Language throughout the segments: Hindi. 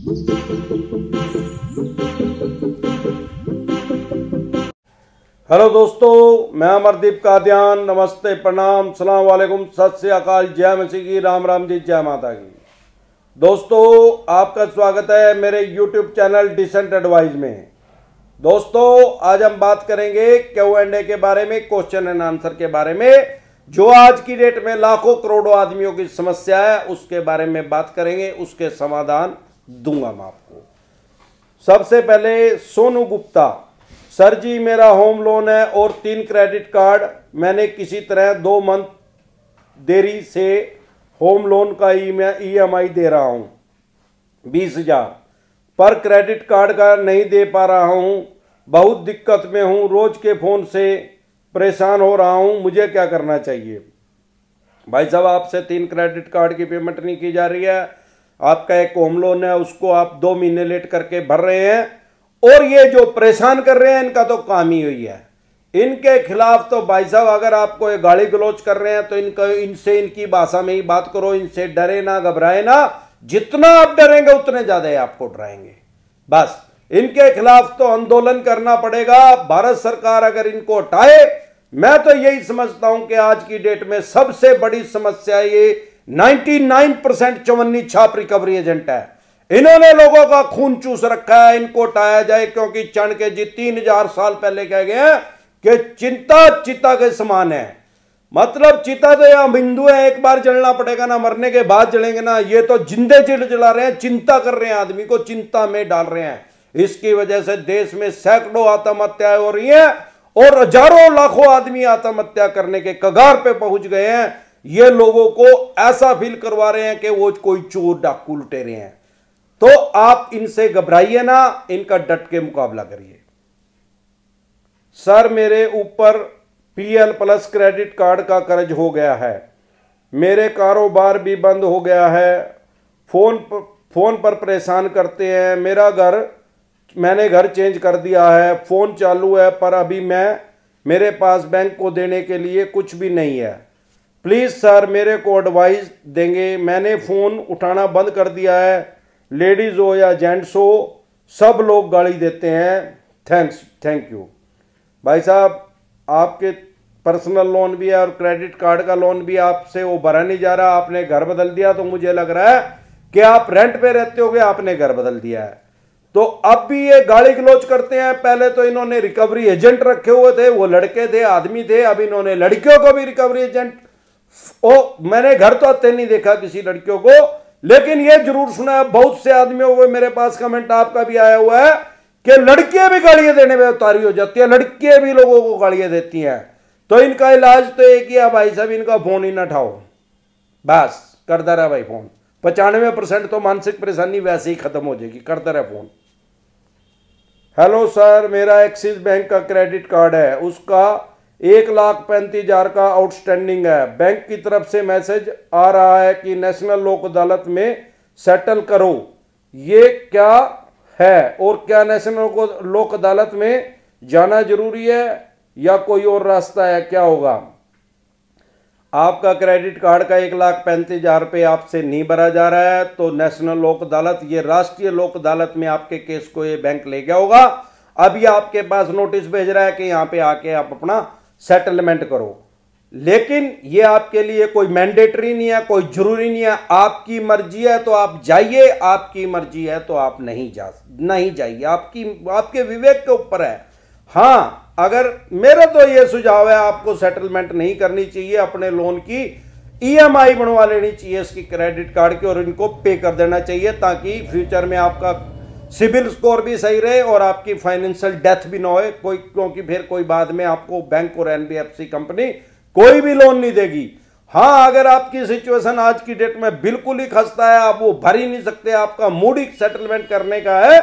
हेलो दोस्तों, मैं अमरदीप कादियान। नमस्ते, प्रणाम, सलाम वालेकुम, सत श्री अकाल, जय मसीह की, राम राम जी, जय माता की। दोस्तों, आपका स्वागत है मेरे यूट्यूब चैनल डिसेंट एडवाइज में। दोस्तों, आज हम बात करेंगे Q&A के बारे में, क्वेश्चन एंड आंसर के बारे में, जो आज की डेट में लाखों करोड़ों आदमियों की समस्या है, उसके बारे में बात करेंगे, उसके समाधान दूंगा मैं आपको। सबसे पहले सोनू गुप्ता, सर जी मेरा होम लोन है और 3 क्रेडिट कार्ड, मैंने किसी तरह 2 मंथ देरी से होम लोन का EMI दे रहा हूं 20,000 पर क्रेडिट कार्ड का नहीं दे पा रहा हूं, बहुत दिक्कत में हूं, रोज के फोन से परेशान हो रहा हूं, मुझे क्या करना चाहिए? भाई साहब, आपसे 3 क्रेडिट कार्ड की पेमेंट नहीं की जा रही है, आपका एक होम लोन है, उसको आप 2 महीने लेट करके भर रहे हैं, और ये जो परेशान कर रहे हैं इनका तो काम ही हुई है। इनके खिलाफ तो भाई साहब, अगर आपको ये गाली गलौज कर रहे हैं तो इनसे इनकी भाषा में ही बात करो, इनसे डरे ना, घबराए ना, जितना आप डरेंगे उतने ज्यादा आपको डराएंगे। बस इनके खिलाफ तो आंदोलन करना पड़ेगा। भारत सरकार अगर इनको हटाए, मैं तो यही समझता हूं कि आज की डेट में सबसे बड़ी समस्या ये 99% चवन्नी छाप रिकवरी एजेंट है। इन्होंने लोगों का खून चूस रखा है, इनको हटाया जाए, क्योंकि चाणक्य जी 3000 साल पहले कह गए हैं कि चिंता चिता के समान है। मतलब चिता तो यहां बिंदु है, एक बार जलना पड़ेगा ना, मरने के बाद जलेंगे ना। ये तो जिंदे जला रहे हैं, चिंता कर रहे हैं, आदमी को चिंता में डाल रहे हैं। इसकी वजह से देश में सैकड़ों आत्महत्याएं हो रही हैं और हजारों लाखों आदमी आत्महत्या करने के कगार पे पहुंच गए हैं। ये लोगों को ऐसा फील करवा रहे हैं कि वो कोई चोर डाकू लुटेरे हैं। तो आप इनसे घबराइए ना, इनका डट के मुकाबला करिए। सर, मेरे ऊपर PL+ क्रेडिट कार्ड का कर्ज हो गया है, मेरे कारोबार भी बंद हो गया है, फोन पर परेशान करते हैं, मैंने घर चेंज कर दिया है, फोन चालू है, पर अभी मेरे पास बैंक को देने के लिए कुछ भी नहीं है। प्लीज सर, मेरे को एडवाइस देंगे। मैंने फोन उठाना बंद कर दिया है, लेडीज हो या जेंट्स हो, सब लोग गाली देते हैं। Thank you. भाई साहब, आपके पर्सनल लोन भी है और क्रेडिट कार्ड का लोन भी आपसे वो भरा नहीं जा रहा। आपने घर बदल दिया तो मुझे लग रहा है कि आप रेंट पे रहते होगे, आपने घर बदल दिया है, तो अब भी ये गाली गलौज करते हैं। पहले तो इन्होंने रिकवरी एजेंट रखे हुए थे, वो लड़के थे, आदमी थे, अब इन्होंने लड़कियों को भी रिकवरी एजेंट। मैंने घर तो आते नहीं देखा किसी लड़कियों को, लेकिन यह जरूर सुना है बहुत से आदमियों को, मेरे पास कमेंट आपका भी आया हुआ है कि लड़कियां भी गालियां देने में उतारी हो जाती है, लड़कियां भी लोगों को गालियां देती हैं। तो इनका इलाज तो एक ही है भाई साहब, इनका फोन ही ना उठाओ, बस करता रहा भाई फोन। 95% तो मानसिक परेशानी वैसे ही खत्म हो जाएगी, करता रहा फोन। हेलो सर, मेरा एक्सिस बैंक का क्रेडिट कार्ड है, उसका 1,35,000 का आउटस्टैंडिंग है। बैंक की तरफ से मैसेज आ रहा है कि नेशनल लोक अदालत में सेटल करो, ये क्या है? और क्या नेशनल लोक अदालत में जाना जरूरी है या कोई और रास्ता है? क्या होगा? आपका क्रेडिट कार्ड का 1,35,000 रुपये आपसे नहीं भरा जा रहा है, तो नेशनल लोक अदालत, ये राष्ट्रीय लोक अदालत में आपके केस को ये बैंक ले गया होगा। अभी आपके पास नोटिस भेज रहा है कि यहां पे आके आप अपना सेटलमेंट करो, लेकिन ये आपके लिए कोई मैंडेटरी नहीं है, कोई जरूरी नहीं है। आपकी मर्जी है तो आप जाइए, आपकी मर्जी है तो आप नहीं जाइए, आपके विवेक के ऊपर है। हाँ, अगर मेरा तो ये सुझाव है, आपको सेटलमेंट नहीं करनी चाहिए, अपने लोन की EMI बनवा लेनी चाहिए इसकी क्रेडिट कार्ड की, और इनको पे कर देना चाहिए, ताकि फ्यूचर में आपका सिबिल स्कोर भी सही रहे और आपकी फाइनेंशियल डेथ भी ना होए कोई, क्योंकि फिर कोई बाद में आपको बैंक और NBFC कंपनी कोई भी लोन नहीं देगी। हाँ, अगर आपकी सिचुएशन आज की डेट में बिल्कुल ही खस्ता है, आप वो भर ही नहीं सकते, आपका मूड ही सेटलमेंट करने का है,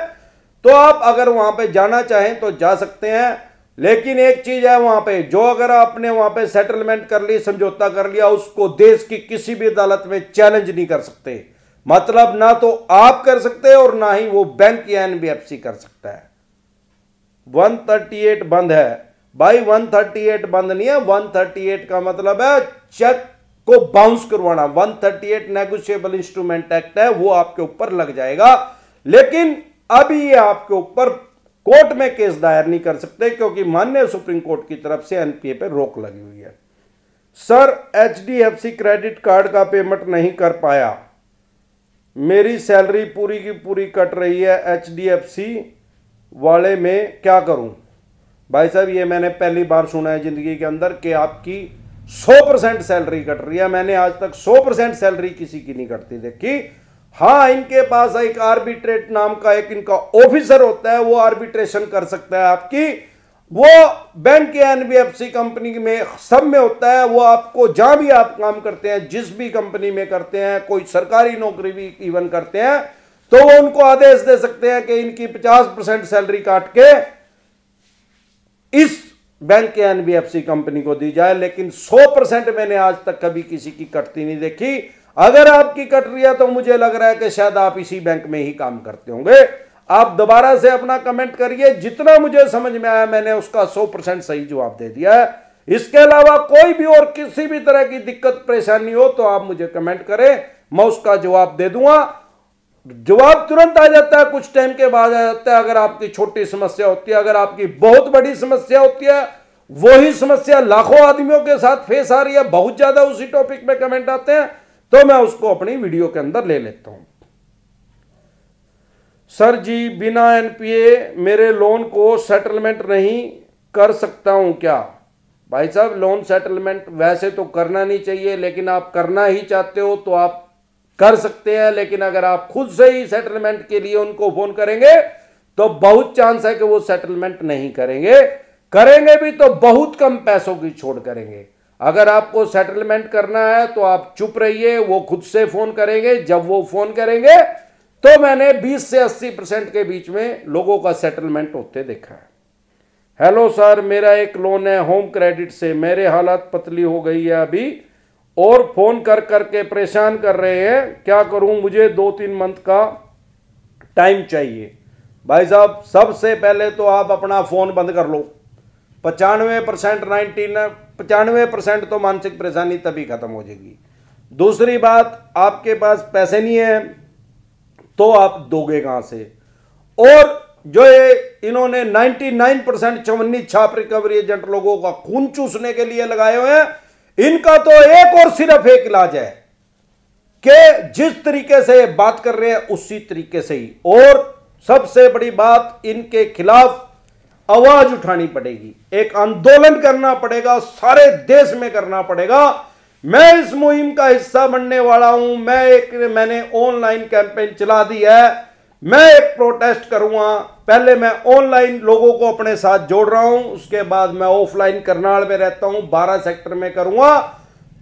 तो आप अगर वहां पे जाना चाहें तो जा सकते हैं। लेकिन एक चीज है वहां पे, जो अगर आपने वहां पे सेटलमेंट कर ली, समझौता कर लिया, उसको देश की किसी भी अदालत में चैलेंज नहीं कर सकते। मतलब ना तो आप कर सकते और ना ही वो बैंक या NBFC कर सकता है। 138 बंद है भाई, 138 बंद नहीं है, 138 का मतलब है चेक को बाउंस करवाना। 138 नेगोशिएबल इंस्ट्रूमेंट एक्ट है, वो आपके ऊपर लग जाएगा। लेकिन अभी ये आपके ऊपर कोर्ट में केस दायर नहीं कर सकते क्योंकि माननीय सुप्रीम कोर्ट की तरफ से एनपीए पर रोक लगी हुई है। सर, एचडीएफसी क्रेडिट कार्ड का पेमेंट नहीं कर पाया, मेरी सैलरी पूरी की पूरी कट रही है एचडीएफसी वाले में, क्या करूं? भाई साहब, ये मैंने पहली बार सुना है जिंदगी के अंदर कि आपकी 100% सैलरी कट रही है। मैंने आज तक 100% सैलरी किसी की नहीं कटती देखी। हाँ, इनके पास एक आर्बिट्रेट नाम का एक इनका ऑफिसर होता है, वो आर्बिट्रेशन कर सकता है आपकी। वो बैंक या एनबीएफसी कंपनी में सब में होता है। वो आपको जहां भी आप काम करते हैं, जिस भी कंपनी में करते हैं, कोई सरकारी नौकरी भी इवन करते हैं, तो वो उनको आदेश दे सकते हैं कि इनकी 50% सैलरी काट के इस बैंक या एनबीएफसी कंपनी को दी जाए। लेकिन 100% मैंने आज तक कभी किसी की कटती नहीं देखी। अगर आपकी कट रही है तो मुझे लग रहा है कि शायद आप इसी बैंक में ही काम करते होंगे। आप दोबारा से अपना कमेंट करिए। जितना मुझे समझ में आया मैंने उसका 100% सही जवाब दे दिया है। इसके अलावा कोई भी और किसी भी तरह की दिक्कत परेशानी हो तो आप मुझे कमेंट करें, मैं उसका जवाब दे दूंगा। जवाब तुरंत आ जाता है, कुछ टाइम के बाद आ जाता है। अगर आपकी छोटी समस्या होती है, अगर आपकी बहुत बड़ी समस्या होती है, वही समस्या लाखों आदमियों के साथ फेस आ रही है, बहुत ज्यादा उसी टॉपिक में कमेंट आते हैं, तो मैं उसको अपनी वीडियो के अंदर ले लेता हूं। सर जी, बिना एनपीए मेरे लोन को सेटलमेंट नहीं कर सकता हूं क्या? भाई साहब, लोन सेटलमेंट वैसे तो करना नहीं चाहिए, लेकिन आप करना ही चाहते हो तो आप कर सकते हैं। लेकिन अगर आप खुद से ही सेटलमेंट के लिए उनको फोन करेंगे तो बहुत चांस है कि वो सेटलमेंट नहीं करेंगे। करेंगे भी तो बहुत कम पैसों की छोड़ करेंगे। अगर आपको सेटलमेंट करना है तो आप चुप रहिए, वो खुद से फोन करेंगे। जब वो फोन करेंगे तो मैंने 20 से 80% के बीच में लोगों का सेटलमेंट होते देखा है। हेलो सर, मेरा एक लोन है होम क्रेडिट से, मेरे हालात पतली हो गई है अभी और फोन कर करके परेशान कर रहे हैं, क्या करूं? मुझे 2-3 मंथ का टाइम चाहिए। भाई साहब, सबसे पहले तो आप अपना फोन बंद कर लो। 95% तो मानसिक परेशानी तभी खत्म हो जाएगी। दूसरी बात, आपके पास पैसे नहीं है तो आप दोगे कहां से? और जो ये इन्होंने 99% चवन्नी छाप रिकवरी एजेंट लोगों का खून चूसने के लिए लगाए हुए हैं, इनका तो एक और सिर्फ एक इलाज है कि जिस तरीके से बात कर रहे हैं उसी तरीके से ही। और सबसे बड़ी बात, इनके खिलाफ आवाज उठानी पड़ेगी, एक आंदोलन करना पड़ेगा, सारे देश में करना पड़ेगा। मैं इस मुहिम का हिस्सा बनने वाला हूं। मैंने ऑनलाइन कैंपेन चला दी है। मैं एक प्रोटेस्ट करूंगा। पहले मैं ऑनलाइन लोगों को अपने साथ जोड़ रहा हूं, उसके बाद मैं ऑफलाइन करनाल में रहता हूं, 12 सेक्टर में करूंगा।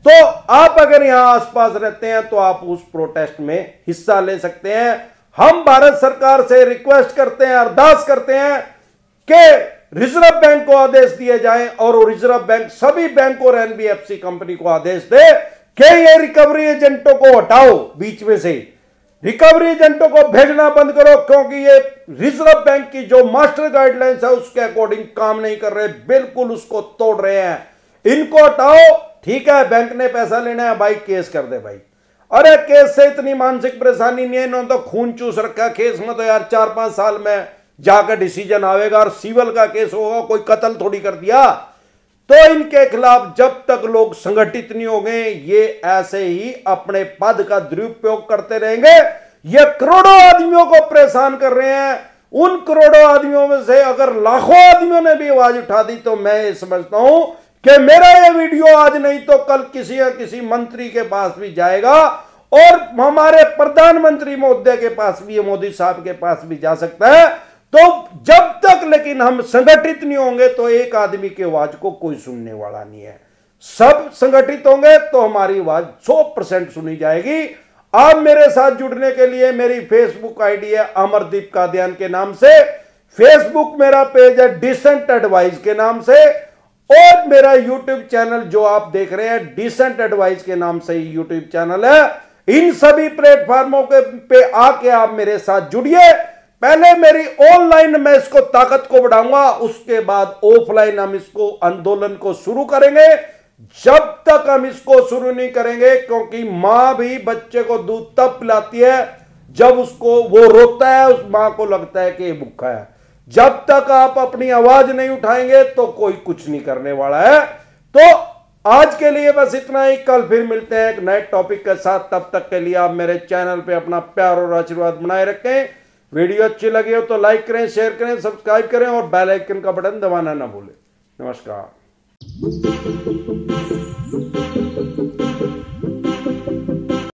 तो आप अगर यहां आसपास रहते हैं तो आप उस प्रोटेस्ट में हिस्सा ले सकते हैं। हम भारत सरकार से रिक्वेस्ट करते हैं, अरदास करते हैं कि रिजर्व बैंक को आदेश दिए जाएं और रिजर्व बैंक सभी बैंक और एनबीएफसी कंपनी को आदेश दे कि ये रिकवरी एजेंटों को हटाओ, बीच में से रिकवरी एजेंटों को भेजना बंद करो, क्योंकि ये रिजर्व बैंक की जो मास्टर गाइडलाइंस है उसके अकॉर्डिंग काम नहीं कर रहे, बिल्कुल उसको तोड़ रहे हैं। इनको हटाओ। ठीक है, बैंक ने पैसा लेना है भाई, केस कर दे भाई। अरे केस से इतनी मानसिक परेशानी नहीं है, इन्होंने तो खून चूस रखा केस में। तो यार 4-5 साल में जाकर डिसीजन आवेगा और सिविल का केस होगा, कोई कत्ल थोड़ी कर दिया। तो इनके खिलाफ जब तक लोग संगठित नहीं होंगे, ये ऐसे ही अपने पद का दुरुपयोग करते रहेंगे। ये करोड़ों आदमियों को परेशान कर रहे हैं। उन करोड़ों आदमियों में से अगर लाखों आदमियों ने भी आवाज उठा दी तो मैं ये समझता हूं कि मेरा ये वीडियो आज नहीं तो कल किसी या किसी मंत्री के पास भी जाएगा और हमारे प्रधानमंत्री महोदय के पास भी, मोदी साहब के पास भी जा सकता है। तो जब तक लेकिन हम संगठित नहीं होंगे तो एक आदमी की आवाज को कोई सुनने वाला नहीं है। सब संगठित होंगे तो हमारी आवाज 100% सुनी जाएगी। आप मेरे साथ जुड़ने के लिए मेरी फेसबुक आईडी है अमरदीप कादियान के नाम से, फेसबुक मेरा पेज है डिसेंट एडवाइस के नाम से, और मेरा यूट्यूब चैनल जो आप देख रहे हैं डिसेंट एडवाइस के नाम से ही यूट्यूब चैनल है। इन सभी प्लेटफॉर्मों के पे आके आप मेरे साथ जुड़िए। पहले मेरी ऑनलाइन मैं इसको ताकत को बढ़ाऊंगा, उसके बाद ऑफलाइन हम इसको आंदोलन को शुरू करेंगे। जब तक हम इसको शुरू नहीं करेंगे, क्योंकि मां भी बच्चे को दूध तब पिलाती है जब उसको वो रोता है उस मां को लगता है कि ये भूखा है। जब तक आप अपनी आवाज नहीं उठाएंगे तो कोई कुछ नहीं करने वाला है। तो आज के लिए बस इतना ही, कल फिर मिलते हैं एक नए टॉपिक के साथ। तब तक के लिए आप मेरे चैनल पे अपना प्यार और आशीर्वाद बनाए रखें। वीडियो अच्छी लगी हो तो लाइक करें, शेयर करें, सब्सक्राइब करें और बेल आइकन का बटन दबाना ना भूलें। नमस्कार।